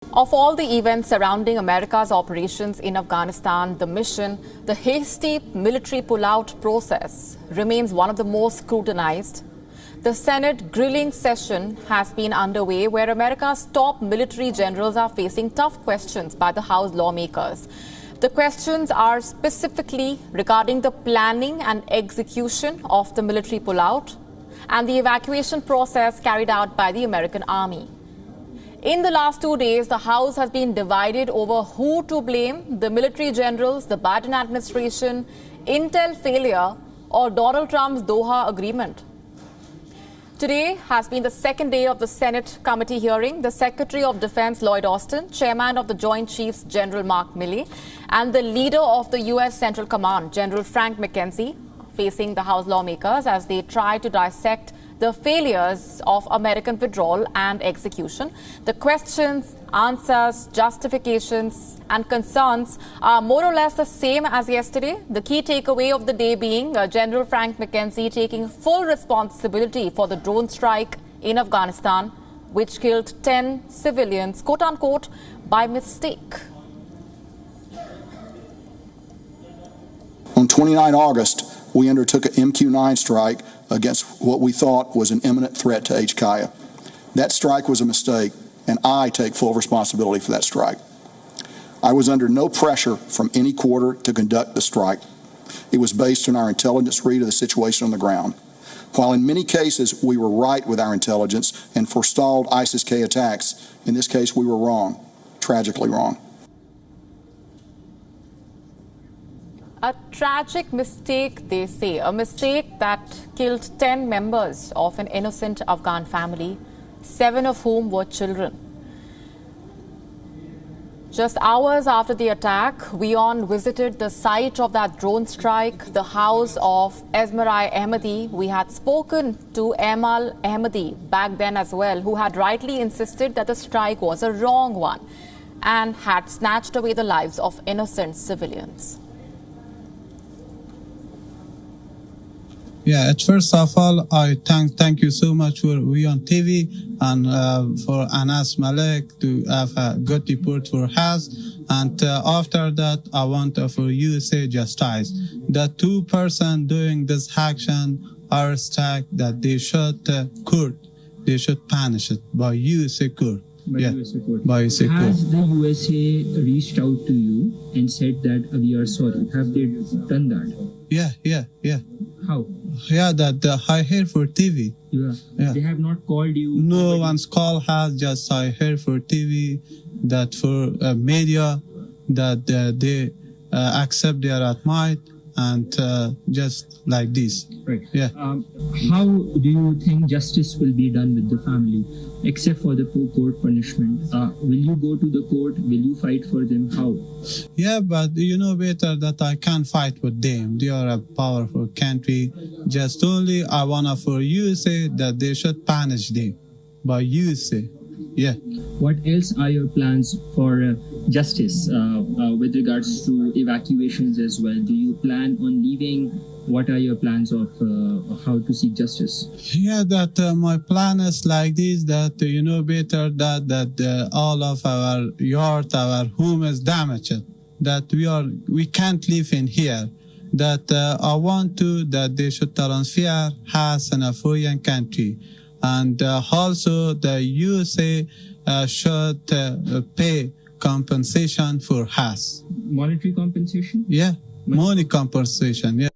Of all the events surrounding America's operations in Afghanistan, the mission, the hasty military pullout process, remains one of the most scrutinized. The Senate grilling session has been underway, where America's top military generals are facing tough questions by the House lawmakers. The questions are specifically regarding the planning and execution of the military pullout and the evacuation process carried out by the American Army. In the last 2 days, the House has been divided over who to blame: the military generals, the Biden administration, intel failure, or Donald Trump's Doha agreement. Today has been the second day of the Senate committee hearing. The Secretary of Defense, Lloyd Austin, Chairman of the Joint Chiefs, General Mark Milley, and the leader of the U.S. Central Command, General Frank McKenzie, facing the House lawmakers as they try to dissect the failures of American withdrawal and execution. The questions, answers, justifications and concerns are more or less the same as yesterday. The key takeaway of the day being General Frank McKenzie taking full responsibility for the drone strike in Afghanistan, which killed 10 civilians, quote unquote, by mistake. On 29 August, we undertook an MQ-9 strike against what we thought was an imminent threat to HKIA. That strike was a mistake, and I take full responsibility for that strike. I was under no pressure from any quarter to conduct the strike. It was based on our intelligence read of the situation on the ground. While in many cases we were right with our intelligence and forestalled ISIS-K attacks, in this case we were wrong, tragically wrong. A tragic mistake, they say, a mistake that killed 10 members of an innocent Afghan family, 7 of whom were children. Just hours after the attack, WION visited the site of that drone strike, the house of Esmarai Ahmadi. We had spoken to Amal Ahmadi back then as well, who had rightly insisted that the strike was a wrong one and had snatched away the lives of innocent civilians. Yeah, first of all, I thank you so much for WION TV and for Anas Malek to have a good report for us. And after that, I want for USA justice. The 2 person doing this action are stuck that they should court. They should punish it by USA court. By USA court. Has the USA reached out to you and said that we are sorry? Have they done that? Yeah. How? Yeah, that I hear for TV. Yeah. They have not called you? No one's call has, just I hear for TV, that for media, that they accept their admit and just like this. Right. Yeah. How do you think justice will be done with the family, except for the court punishment? Will you go to the court? Will you fight for them? How? Yeah, but you know better that I can't fight with them. They are a powerful country. Just only I wanna for you say that they should punish them. By you say. Yeah. What else are your plans for justice with regards to evacuations as well? Do you plan on leaving? What are your plans of how to seek justice? Yeah, that my plan is like this, that you know better that all of our yard, our home is damaged, that we can't live in here. That I want to that they should transfer us in a foreign country. And also the USA should pay compensation for us. Monetary compensation? Yeah, money compensation, yeah.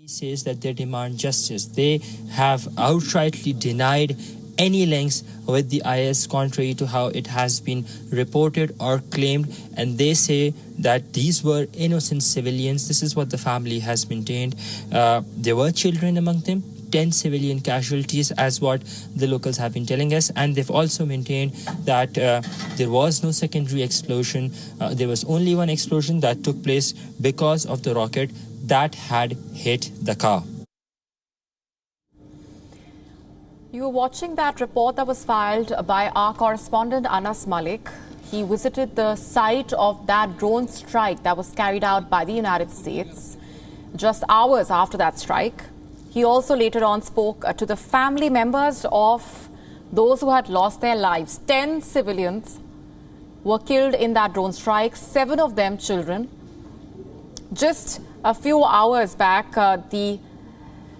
Says that they demand justice. They have outrightly denied any links with the IS, contrary to how it has been reported or claimed, and they say that these were innocent civilians. This is what the family has maintained. There were children among them, 10 civilian casualties, as what the locals have been telling us, and they've also maintained that there was no secondary explosion. There was only one explosion that took place because of the rocket that had hit the car. You were watching that report that was filed by our correspondent Anas Malik. He visited the site of that drone strike that was carried out by the United States just hours after that strike. He also later on spoke to the family members of those who had lost their lives, 10 civilians, were killed in that drone strike, 7 of them children. Just a few hours back, the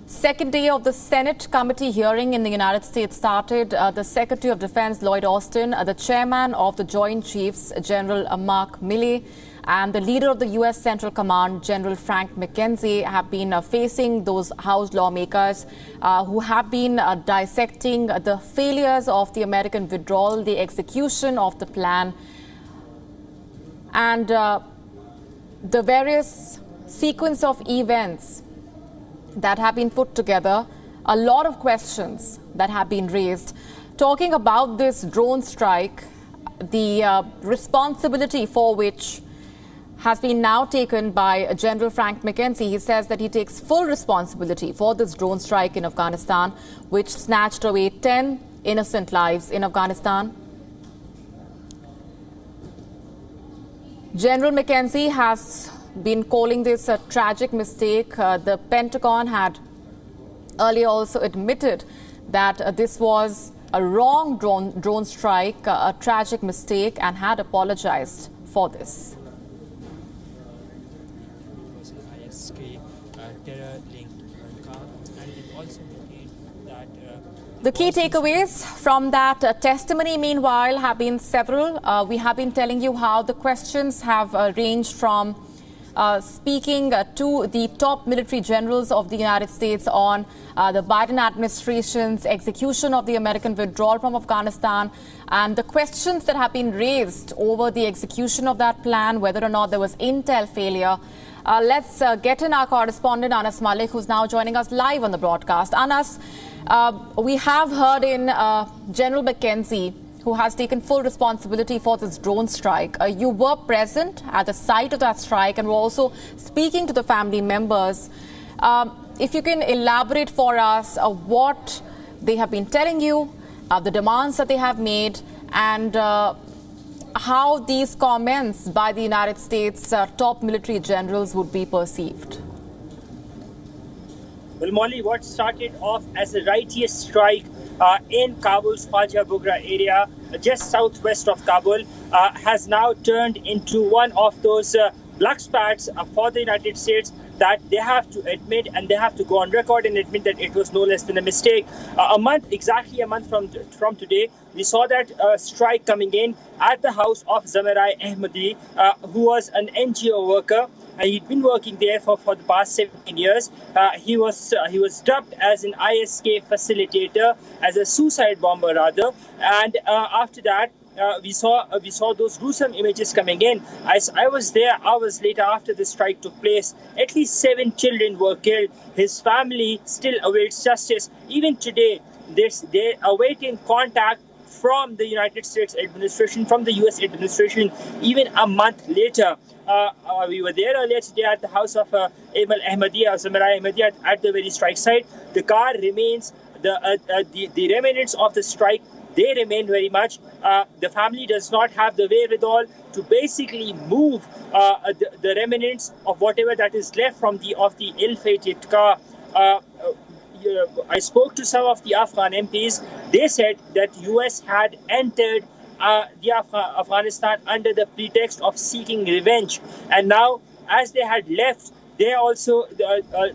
second day of the Senate committee hearing in the United States started. The Secretary of Defense, Lloyd Austin, the chairman of the Joint Chiefs, General Mark Milley, and the leader of the U.S. Central Command, General Frank McKenzie, have been facing those House lawmakers who have been dissecting the failures of the American withdrawal, the execution of the plan, and the various sequence of events that have been put together. A lot of questions that have been raised. Talking about this drone strike, the responsibility for which has been now taken by General Frank McKenzie. He says that he takes full responsibility for this drone strike in Afghanistan, which snatched away 10 innocent lives in Afghanistan. General McKenzie has been calling this a tragic mistake. The Pentagon had earlier also admitted that this was a wrong drone strike, a tragic mistake, and had apologized for this. The key takeaways from that testimony, meanwhile, have been several. We have been telling you how the questions have ranged from speaking to the top military generals of the United States on the Biden administration's execution of the American withdrawal from Afghanistan, and the questions that have been raised over the execution of that plan, whether or not there was intel failure. Let's get in our correspondent, Anas Malik, who's now joining us live on the broadcast. Anas, we have heard in General McKenzie, who has taken full responsibility for this drone strike. You were present at the site of that strike and were also speaking to the family members. If you can elaborate for us what they have been telling you, the demands that they have made, and how these comments by the United States top military generals would be perceived. Well, Molly, what started off as a righteous strike in Kabul's Fajr Bugra area, just southwest of Kabul, has now turned into one of those black spots for the United States that they have to admit, and they have to go on record and admit that it was no less than a mistake. Exactly a month from today, we saw that strike coming in at the house of Zamirai Ahmadi, who was an NGO worker. He'd been working there for the past 17 years. He was dubbed as an ISK facilitator, as a suicide bomber rather. And after that, we saw those gruesome images coming in. I was there hours later after the strike took place. At least 7 children were killed. His family still awaits justice. Even today, they're awaiting contact from the United States administration, from the US administration, even a month later. We were there earlier today at the house of Amal Ahmadi, Zamirai Ahmadi, at the very strike site. The car remains, the remnants of the strike, they remain very much. The family does not have the wherewithal to basically move the remnants of whatever that is left from the ill-fated car. I spoke to some of the Afghan MPs. They said that US had entered Afghanistan under the pretext of seeking revenge, and now, as they had left, they also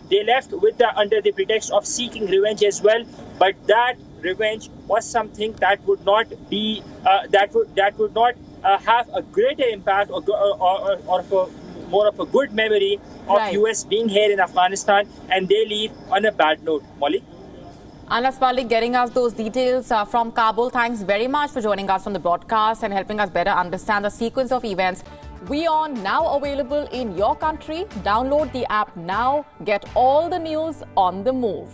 they left with under the pretext of seeking revenge as well. But that revenge was something that would not be that would not have a greater impact or more of a good memory of right. US being here in Afghanistan, and they leave on a bad note. Molly? Anas Malik getting us those details from Kabul. Thanks very much for joining us on the broadcast and helping us better understand the sequence of events. WION now available in your country. Download the app now. Get all the news on the move.